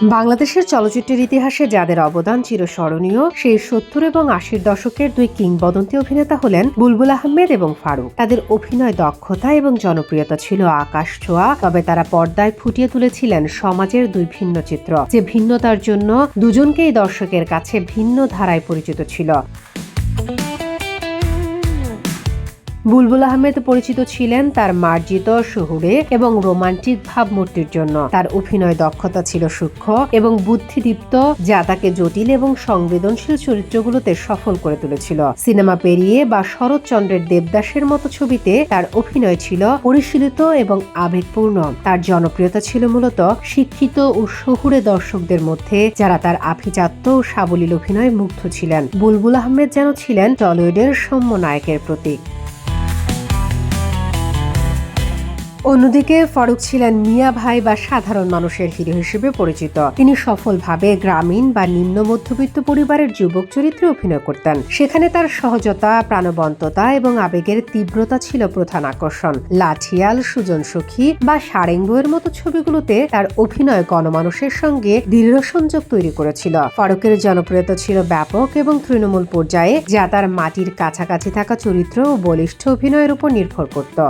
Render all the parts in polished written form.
বাংলাদেশের চলচ্চিত্রের ইতিহাসে যাদের অবদান চিরস্মরণীয় সেই ৭০ এবং ৮০ দশকের দুই কিংবদন্তি অভিনেতা হলেন বুলবুল আহমেদ এবং ফারুক। তাদের অভিনয় দক্ষতা এবং জনপ্রিয়তা ছিল আকাশ ছোঁয়া, তবে তারা পর্দায় ফুটিয়ে তুলেছিলেন সমাজের দুই ভিন্ন চিত্র, যে ভিন্নতার জন্য দুজনকেই দর্শকের কাছে ভিন্ন ধারায় পরিচিত ছিল। বুলবুল আহমেদ পরিচিত ছিলেন তার মার্জিত শহুরে এবং রোমান্টিক ভাবমূর্তির জন্য। তার অভিনয় দক্ষতা ছিল সূক্ষ্ম এবং বুদ্ধিদীপ্ত, যা তাকে জটিল এবং সংবেদনশীল চরিত্রগুলোতে সফল করে তুলেছিল। সিনেমা পেরিয়ে বা শরৎচন্দ্রের দেবদাসের মতো ছবিতে তার অভিনয় ছিল পরিশীলিত এবং আবেগপূর্ণ। তার জনপ্রিয়তা ছিল মূলত শিক্ষিত ও শহুরে দর্শকদের মধ্যে, যারা তার আভিজাত্য ও সাবলীল অভিনয়ে মুগ্ধ ছিলেন। বুলবুল আহমেদ যেন ছিলেন টলিউডের সৌম্য নায়কের প্রতীক। অন্যদিকে ফারুক ছিলেন মিয়া ভাই বা সাধারণ মানুষের হিরো হিসেবে পরিচিত। তিনি সফলভাবে গ্রামীণ বা নিম্ন মধ্যবিত্ত পরিবারের যুবক চরিত্রে অভিনয় করতেন। সেখানে তার সহজতা, প্রাণবন্ততা এবং আবেগের তীব্রতা ছিল প্রধান আকর্ষণ। লাঠিয়াল, সুজন সখী বা সারেঙ্গের মতো ছবিগুলোতে তার অভিনয় গণমানুষের সঙ্গে দৃঢ় সংযোগ তৈরি করেছিল। ফারুকের জনপ্রিয়তা ছিল ব্যাপক এবং তৃণমূল পর্যায়ে, যা তার মাটির কাছাকাছি থাকা চরিত্র ও বলিষ্ঠ অভিনয়ের উপর নির্ভর করত।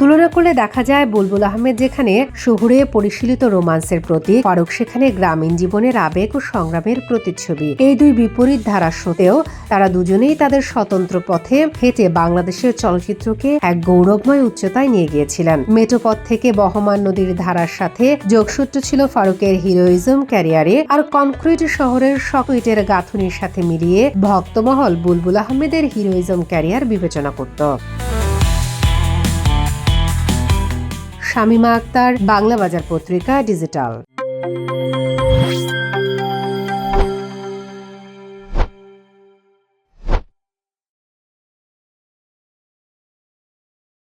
তুলনা করলে দেখা যায় বুলবুল আহমেদ যেখানে শহুরে পরিশীলিত রোমান্সের প্রতীক, ফারুক সেখানে গ্রামীণ জীবনের আবেগ ও সংগ্রামের প্রতিচ্ছবি। এই দুই বিপরীত ধারা সত্ত্বেও তারা দুজনেই তাদের স্বতন্ত্র পথে হেঁটে বাংলাদেশের চলচ্চিত্রকে এক গৌরবময় উচ্চতায় নিয়ে গিয়েছিলেন। মেঠোপথ থেকে বহমান নদীর ধারার সাথে যোগসূত্র ছিল ফারুকের হিরোইজম ক্যারিয়ারে, আর কনক্রিট শহরের সকেটের গাঁথুনির সাথে মিলিয়ে ভক্তমহল বুলবুল আহমেদের হিরোইজম ক্যারিয়ার বিবেচনা করত। শামীমা আক্তার, বাংলা বাজার পত্রিকা, ডিজিটাল।